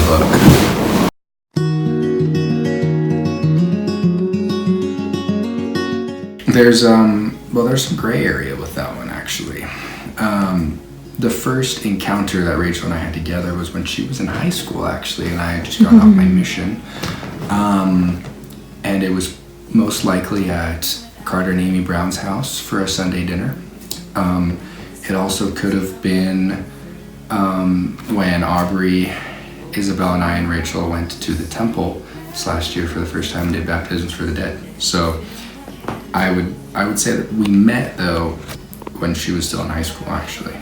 book. There's some gray area with that one actually. The first encounter that Rachel and I had together was when she was in high school actually, and I had just gone off my mission. And it was most likely at Carter and Amy Brown's house for a Sunday dinner. It also could have been when Aubrey, Isabel, and I and Rachel went to the temple this last year for the first time and did baptisms for the dead. So I would say that we met though when she was still in high school actually.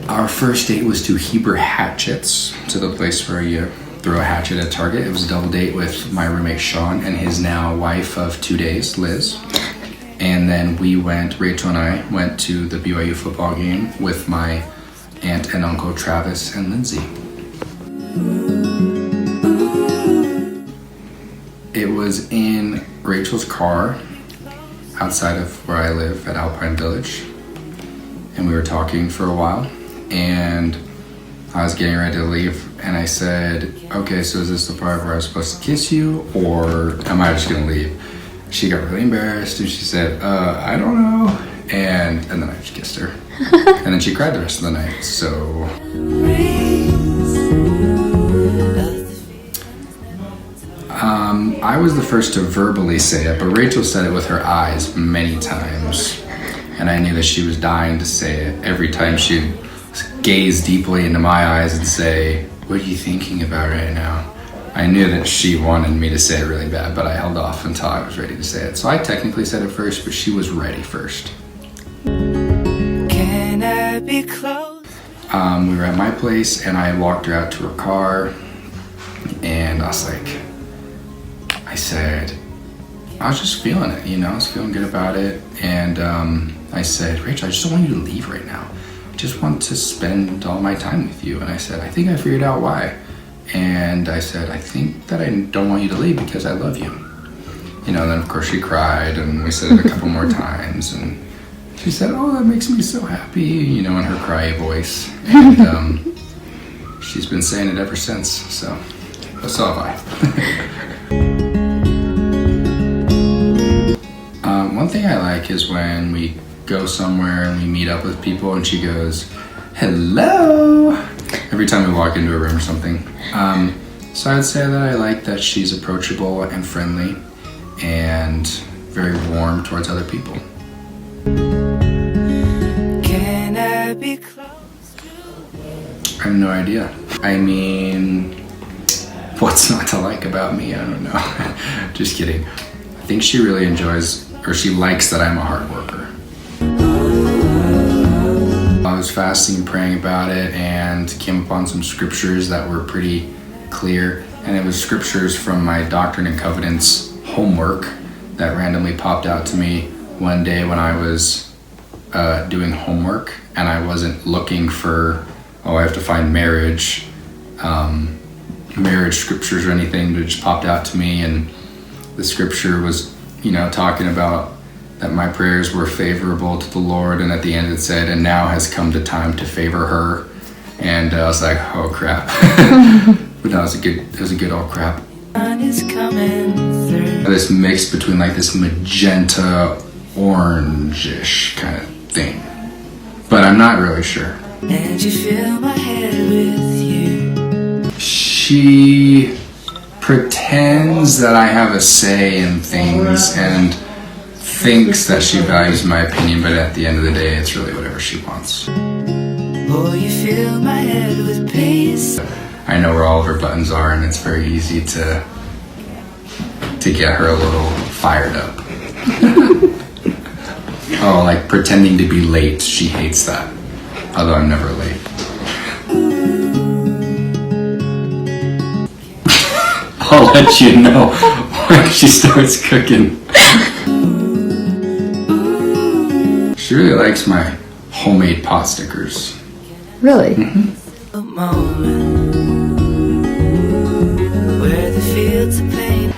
Our first date was to Heber Hatchets, to the place where you throw a hatchet at Target. It was a double date with my roommate Sean and his now wife of 2 days, Liz. And then Rachel and I went to the BYU football game with my aunt and uncle Travis and Lindsay. It was in Rachel's car outside of where I live at Alpine Village. And we were talking for a while. And I was getting ready to leave, and I said, okay, so is this the part where I was supposed to kiss you, or am I just gonna leave? She got really embarrassed, and she said, I don't know, and then I just kissed her. And then she cried the rest of the night, so. I was the first to verbally say it, but Rachel said it with her eyes many times, and I knew that she was dying to say it every time she'd gaze deeply into my eyes and say, what are you thinking about right now? I knew that she wanted me to say it really bad, but I held off until I was ready to say it. So I technically said it first, but she was ready first. Can I be close? We were at my place and I walked her out to her car and I said, I was just feeling it, I was feeling good about it. And I said, Rachel, I just don't want you to leave right now. Just want to spend all my time with you. And I said, I think I figured out why. And I said, I think that I don't want you to leave because I love you. And then of course she cried and we said it a couple more times. And she said, oh, that makes me so happy, in her cry voice. And she's been saying it ever since. So have I. One thing I like is when we go somewhere and we meet up with people and she goes, hello, every time we walk into a room or something. So I'd say that I like that she's approachable and friendly and very warm towards other people. Can I be close to you? I have no idea. What's not to like about me? I don't know. Just kidding. I think she really enjoys, or she likes that I'm a hard worker. I was fasting and praying about it and came upon some scriptures that were pretty clear. And it was scriptures from my Doctrine and Covenants homework that randomly popped out to me one day when I was doing homework and I wasn't looking for, I have to find marriage scriptures or anything, but it just popped out to me. And the scripture was, talking about that my prayers were favorable to the Lord, and at the end it said, and now has come the time to favor her. And I was like, oh crap. But no, it was a good old crap. This mix between this magenta orangish kind of thing, but I'm not really sure. And you fill my head with you. She pretends that I have a say in things and thinks that she values my opinion, but at the end of the day, it's really whatever she wants. Boy, you fill my head with peace. I know where all of her buttons are, and it's very easy to get her a little fired up. Oh, pretending to be late. She hates that. Although I'm never late. I'll let you know when she starts cooking. She really likes my homemade pot stickers. Really? Mm-hmm.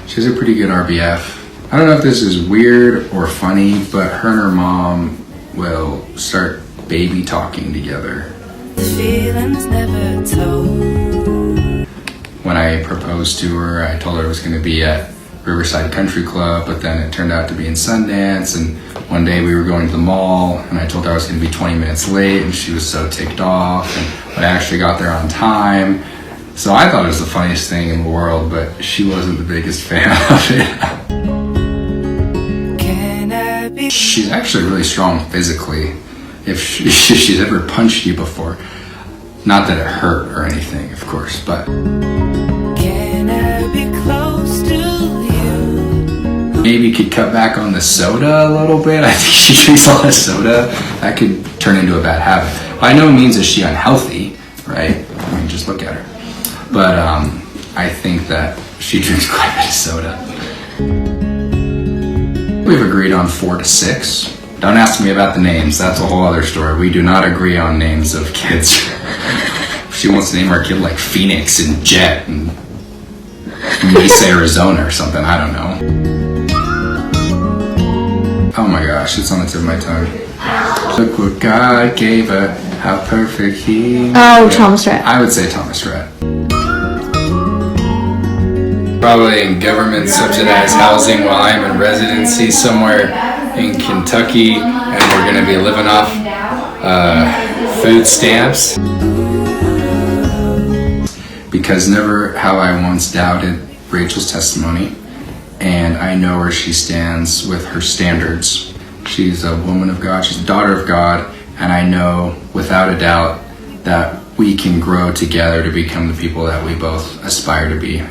She's a pretty good RBF. I don't know if this is weird or funny, but her and her mom will start baby talking together. The feeling's never told. When I proposed to her, I told her it was going to be at Riverside Country Club, but then it turned out to be in Sundance. And one day we were going to the mall, and I told her I was going to be 20 minutes late, and she was so ticked off. But I actually got there on time. So I thought it was the funniest thing in the world, but she wasn't the biggest fan of it. Can I be? She's actually really strong physically. If she's ever punched you before, not that it hurt or anything, of course, but Can I be close to you? maybe could cut back on the soda a little bit. I think she drinks a lot of soda. That could turn into a bad habit. By no means is she unhealthy, right? I mean, just look at her. But I think that she drinks quite a bit of soda. We've agreed on 4 to 6. Don't ask me about the names. That's a whole other story. We do not agree on names of kids. She wants to name our kid like Phoenix and Jet and Mesa, Arizona or something. I don't know. Oh my gosh, it's on the tip of my tongue. Look what God gave her, how perfect He. Oh, Thomas Rhett. I would say Thomas Rhett. Probably in government subsidized housing while I'm in residency somewhere in Kentucky, and we're going to be living off food stamps. Because never have I once doubted Rachel's testimony, and I know where she stands with her standards. She's a woman of God, she's a daughter of God, and I know without a doubt that we can grow together to become the people that we both aspire to be.